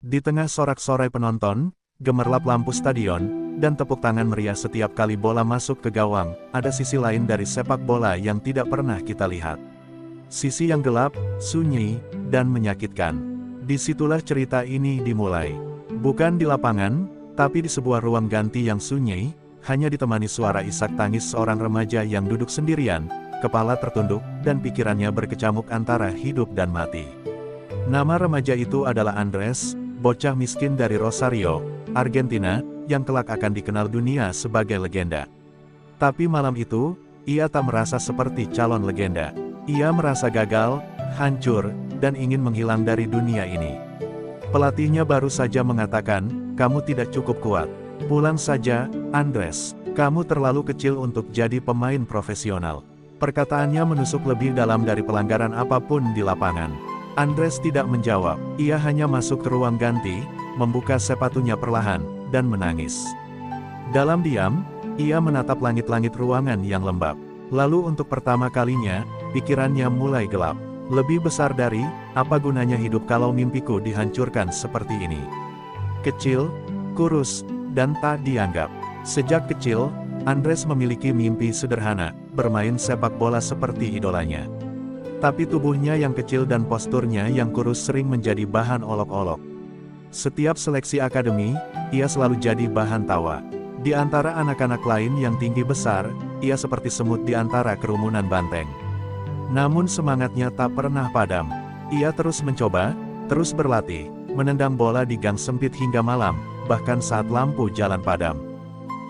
Di tengah sorak-sorai penonton, gemerlap lampu stadion, dan tepuk tangan meriah setiap kali bola masuk ke gawang, ada sisi lain dari sepak bola yang tidak pernah kita lihat. Sisi yang gelap, sunyi, dan menyakitkan. Disitulah cerita ini dimulai. Bukan di lapangan, tapi di sebuah ruang ganti yang sunyi, hanya ditemani suara isak tangis seorang remaja yang duduk sendirian, kepala tertunduk, dan pikirannya berkecamuk antara hidup dan mati. Nama remaja itu adalah Andres, bocah miskin dari Rosario, Argentina, yang kelak akan dikenal dunia sebagai legenda. Tapi malam itu, ia tak merasa seperti calon legenda. Ia merasa gagal, hancur, dan ingin menghilang dari dunia ini. Pelatihnya baru saja mengatakan, "Kamu tidak cukup kuat. Pulang saja, Andres. Kamu terlalu kecil untuk jadi pemain profesional." Perkataannya menusuk lebih dalam dari pelanggaran apapun di lapangan. Andres tidak menjawab, ia hanya masuk ke ruang ganti, membuka sepatunya perlahan, dan menangis. Dalam diam, ia menatap langit-langit ruangan yang lembab. Lalu untuk pertama kalinya, pikirannya mulai gelap. Lebih besar dari, apa gunanya hidup kalau mimpiku dihancurkan seperti ini? Kecil, kurus, dan tak dianggap. Sejak kecil, Andres memiliki mimpi sederhana, bermain sepak bola seperti idolanya. Tapi tubuhnya yang kecil dan posturnya yang kurus sering menjadi bahan olok-olok. Setiap seleksi akademi, ia selalu jadi bahan tawa. Di antara anak-anak lain yang tinggi besar, ia seperti semut di antara kerumunan banteng. Namun semangatnya tak pernah padam. Ia terus mencoba, terus berlatih, menendang bola di gang sempit hingga malam, bahkan saat lampu jalan padam.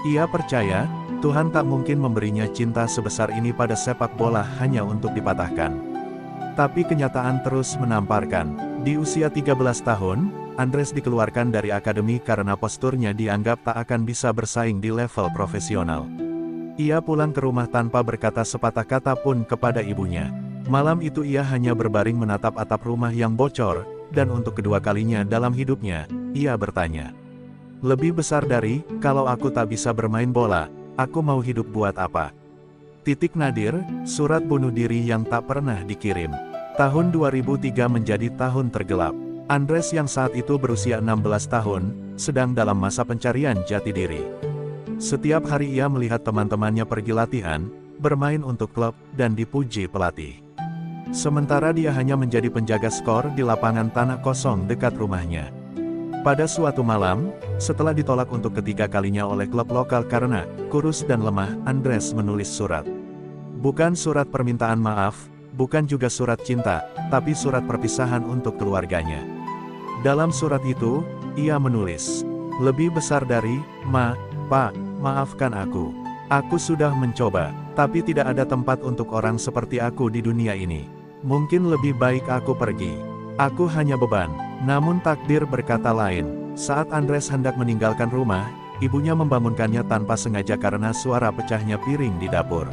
Ia percaya, Tuhan tak mungkin memberinya cinta sebesar ini pada sepak bola hanya untuk dipatahkan. Tapi kenyataan terus menamparkan. Di usia 13 tahun, Andres dikeluarkan dari akademi karena posturnya dianggap tak akan bisa bersaing di level profesional. Ia pulang ke rumah tanpa berkata sepatah kata pun kepada ibunya. Malam itu ia hanya berbaring menatap atap rumah yang bocor, dan untuk kedua kalinya dalam hidupnya, ia bertanya. Lebih besar dari, kalau aku tak bisa bermain bola, aku mau hidup buat apa? Titik nadir, surat bunuh diri yang tak pernah dikirim. Tahun 2003 menjadi tahun tergelap. Andres yang saat itu berusia 16 tahun, sedang dalam masa pencarian jati diri. Setiap hari ia melihat teman-temannya pergi latihan, bermain untuk klub, dan dipuji pelatih. Sementara dia hanya menjadi penjaga skor di lapangan tanah kosong dekat rumahnya. Pada suatu malam, setelah ditolak untuk ketiga kalinya oleh klub lokal karena kurus dan lemah, Andres menulis surat. Bukan surat permintaan maaf, bukan juga surat cinta, tapi surat perpisahan untuk keluarganya. Dalam surat itu, ia menulis, "Lebih besar dari, Pak, maafkan aku. Aku sudah mencoba, tapi tidak ada tempat untuk orang seperti aku di dunia ini. Mungkin lebih baik aku pergi. Aku hanya beban." Namun takdir berkata lain. Saat Andres hendak meninggalkan rumah, ibunya membangunkannya tanpa sengaja karena suara pecahnya piring di dapur.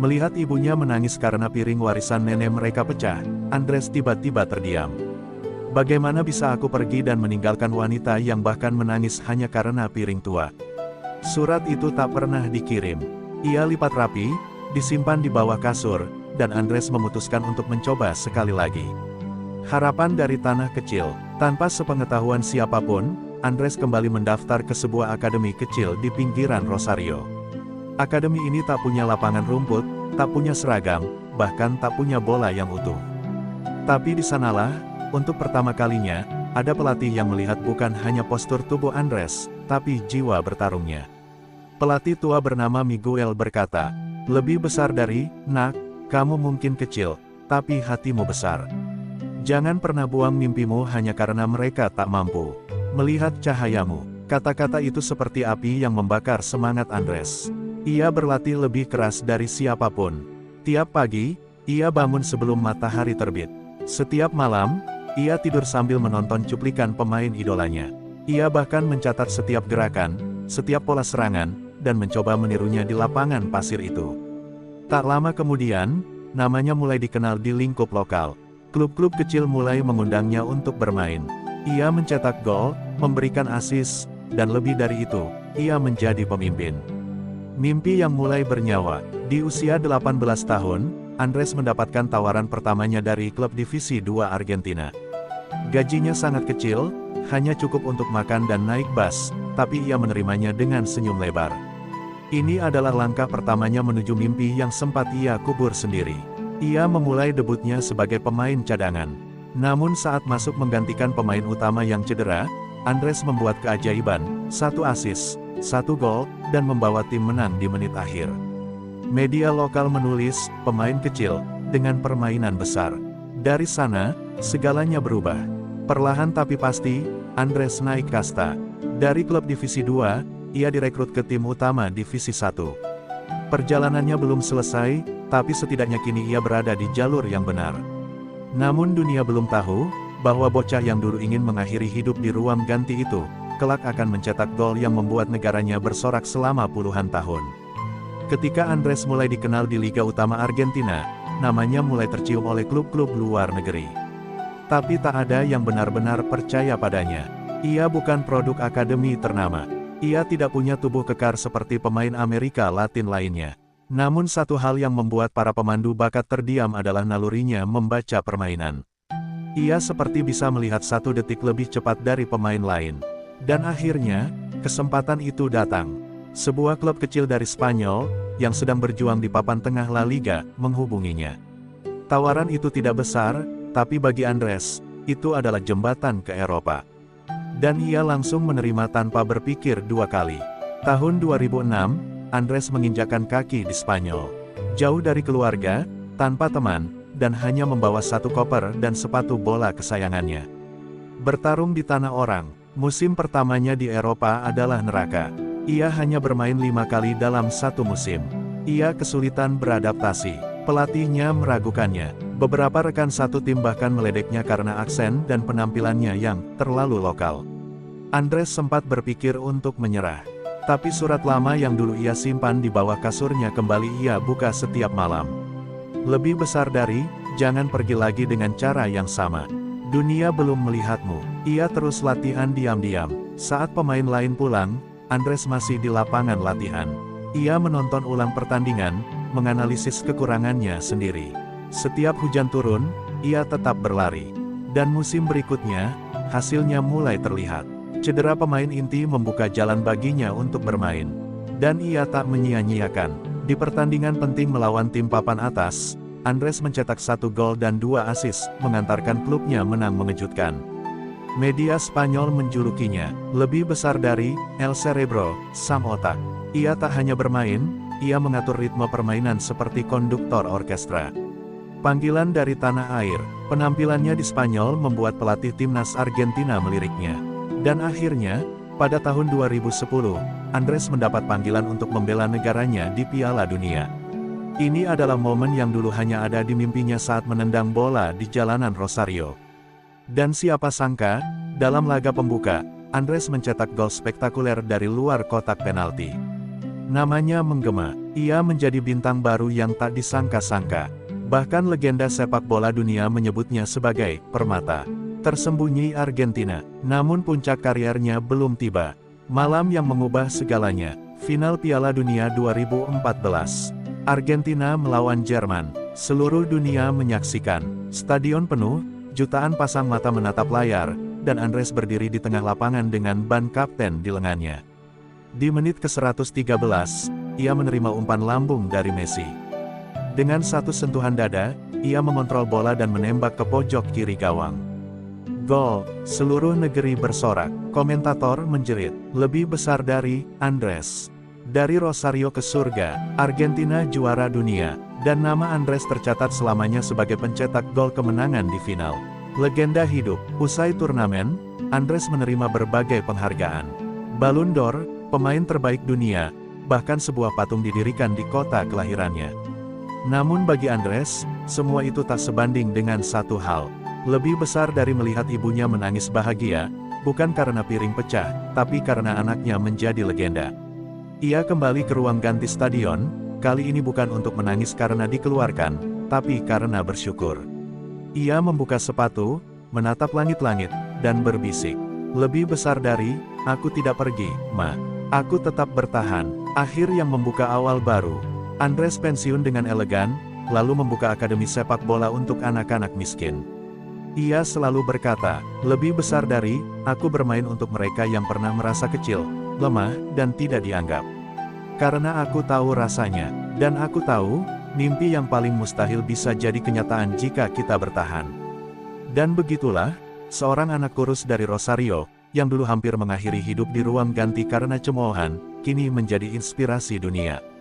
Melihat ibunya menangis karena piring warisan nenek mereka pecah, Andres tiba-tiba terdiam. Bagaimana bisa aku pergi dan meninggalkan wanita yang bahkan menangis hanya karena piring tua? Surat itu tak pernah dikirim. Ia lipat rapi, disimpan di bawah kasur, dan Andres memutuskan untuk mencoba sekali lagi. Harapan dari tanah kecil. Tanpa sepengetahuan siapapun, Andres kembali mendaftar ke sebuah akademi kecil di pinggiran Rosario. Akademi ini tak punya lapangan rumput, tak punya seragam, bahkan tak punya bola yang utuh. Tapi di sanalah, untuk pertama kalinya, ada pelatih yang melihat bukan hanya postur tubuh Andres, tapi jiwa bertarungnya. Pelatih tua bernama Miguel berkata, "Lebih besar dari, nak, kamu mungkin kecil, tapi hatimu besar. Jangan pernah buang mimpimu hanya karena mereka tak mampu melihat cahayamu." Kata-kata itu seperti api yang membakar semangat Andres. Ia berlatih lebih keras dari siapapun. Tiap pagi, ia bangun sebelum matahari terbit. Setiap malam, ia tidur sambil menonton cuplikan pemain idolanya. Ia bahkan mencatat setiap gerakan, setiap pola serangan, dan mencoba menirunya di lapangan pasir itu. Tak lama kemudian, namanya mulai dikenal di lingkup lokal. Klub-klub kecil mulai mengundangnya untuk bermain. Ia mencetak gol, memberikan assist, dan lebih dari itu, ia menjadi pemimpin. Mimpi yang mulai bernyawa. Di usia 18 tahun, Andres mendapatkan tawaran pertamanya dari klub Divisi 2 Argentina. Gajinya sangat kecil, hanya cukup untuk makan dan naik bus, tapi ia menerimanya dengan senyum lebar. Ini adalah langkah pertamanya menuju mimpi yang sempat ia kubur sendiri. Ia memulai debutnya sebagai pemain cadangan. Namun saat masuk menggantikan pemain utama yang cedera, Andres membuat keajaiban, 1 assist, 1 gol, dan membawa tim menang di menit akhir. Media lokal menulis, pemain kecil, dengan permainan besar. Dari sana, segalanya berubah. Perlahan tapi pasti, Andres naik kasta. Dari klub Divisi 2, ia direkrut ke tim utama Divisi 1. Perjalanannya belum selesai, tapi setidaknya kini ia berada di jalur yang benar. Namun dunia belum tahu, bahwa bocah yang dulu ingin mengakhiri hidup di ruang ganti itu, kelak akan mencetak gol yang membuat negaranya bersorak selama puluhan tahun. Ketika Andres mulai dikenal di Liga Utama Argentina, namanya mulai tercium oleh klub-klub luar negeri. Tapi tak ada yang benar-benar percaya padanya. Ia bukan produk akademi ternama. Ia tidak punya tubuh kekar seperti pemain Amerika Latin lainnya. Namun satu hal yang membuat para pemandu bakat terdiam adalah nalurinya membaca permainan. Ia seperti bisa melihat 1 detik lebih cepat dari pemain lain. Dan akhirnya, kesempatan itu datang. Sebuah klub kecil dari Spanyol, yang sedang berjuang di papan tengah La Liga, menghubunginya. Tawaran itu tidak besar, tapi bagi Andres, itu adalah jembatan ke Eropa. Dan ia langsung menerima tanpa berpikir 2 kali. Tahun 2006, Andres menginjakkan kaki di Spanyol. Jauh dari keluarga, tanpa teman, dan hanya membawa 1 koper dan sepatu bola kesayangannya. Bertarung di tanah orang, musim pertamanya di Eropa adalah neraka. Ia hanya bermain 5 kali dalam 1 musim. Ia kesulitan beradaptasi. Pelatihnya meragukannya. Beberapa rekan satu tim bahkan meledeknya karena aksen dan penampilannya yang terlalu lokal. Andres sempat berpikir untuk menyerah. Tapi surat lama yang dulu ia simpan di bawah kasurnya kembali ia buka setiap malam. Lebih besar dari, jangan pergi lagi dengan cara yang sama. Dunia belum melihatmu. Ia terus latihan diam-diam. Saat pemain lain pulang, Andres masih di lapangan latihan. Ia menonton ulang pertandingan, menganalisis kekurangannya sendiri. Setiap hujan turun, ia tetap berlari. Dan musim berikutnya, hasilnya mulai terlihat. Cedera pemain inti membuka jalan baginya untuk bermain. Dan ia tak menyia-nyiakan. Di pertandingan penting melawan tim papan atas, Andres mencetak 1 gol dan 2 assist, mengantarkan klubnya menang mengejutkan. Media Spanyol menjulukinya, lebih besar dari El Cerebro, sang otak. Ia tak hanya bermain, ia mengatur ritme permainan seperti konduktor orkestra. Panggilan dari tanah air, penampilannya di Spanyol membuat pelatih timnas Argentina meliriknya. Dan akhirnya, pada tahun 2010, Andres mendapat panggilan untuk membela negaranya di Piala Dunia. Ini adalah momen yang dulu hanya ada di mimpinya saat menendang bola di jalanan Rosario. Dan siapa sangka, dalam laga pembuka, Andres mencetak gol spektakuler dari luar kotak penalti. Namanya menggema, ia menjadi bintang baru yang tak disangka-sangka. Bahkan legenda sepak bola dunia menyebutnya sebagai permata tersembunyi Argentina. Namun puncak karirnya belum tiba. Malam yang mengubah segalanya, final Piala Dunia 2014. Argentina melawan Jerman. Seluruh dunia menyaksikan. Stadion penuh, jutaan pasang mata menatap layar, dan Andres berdiri di tengah lapangan dengan ban kapten di lengannya. Di menit ke-113, ia menerima umpan lambung dari Messi. Dengan 1 sentuhan dada, ia mengontrol bola dan menembak ke pojok kiri gawang. Gol, seluruh negeri bersorak. Komentator menjerit, lebih besar dari Andres. Dari Rosario ke surga, Argentina juara dunia, dan nama Andres tercatat selamanya sebagai pencetak gol kemenangan di final. Legenda hidup. Usai turnamen, Andres menerima berbagai penghargaan. Ballon d'Or, pemain terbaik dunia, bahkan sebuah patung didirikan di kota kelahirannya. Namun bagi Andres, semua itu tak sebanding dengan satu hal. Lebih besar dari melihat ibunya menangis bahagia, bukan karena piring pecah, tapi karena anaknya menjadi legenda. Ia kembali ke ruang ganti stadion, kali ini bukan untuk menangis karena dikeluarkan, tapi karena bersyukur. Ia membuka sepatu, menatap langit-langit, dan berbisik. Lebih besar dari, aku tidak pergi, Ma. Aku tetap bertahan. Akhir yang membuka awal baru. Andres pensiun dengan elegan, lalu membuka akademi sepak bola untuk anak-anak miskin. Ia selalu berkata, lebih besar dari, aku bermain untuk mereka yang pernah merasa kecil, lemah, dan tidak dianggap. Karena aku tahu rasanya, dan aku tahu, mimpi yang paling mustahil bisa jadi kenyataan jika kita bertahan. Dan begitulah, seorang anak kurus dari Rosario, yang dulu hampir mengakhiri hidup di ruang ganti karena cemoohan, kini menjadi inspirasi dunia.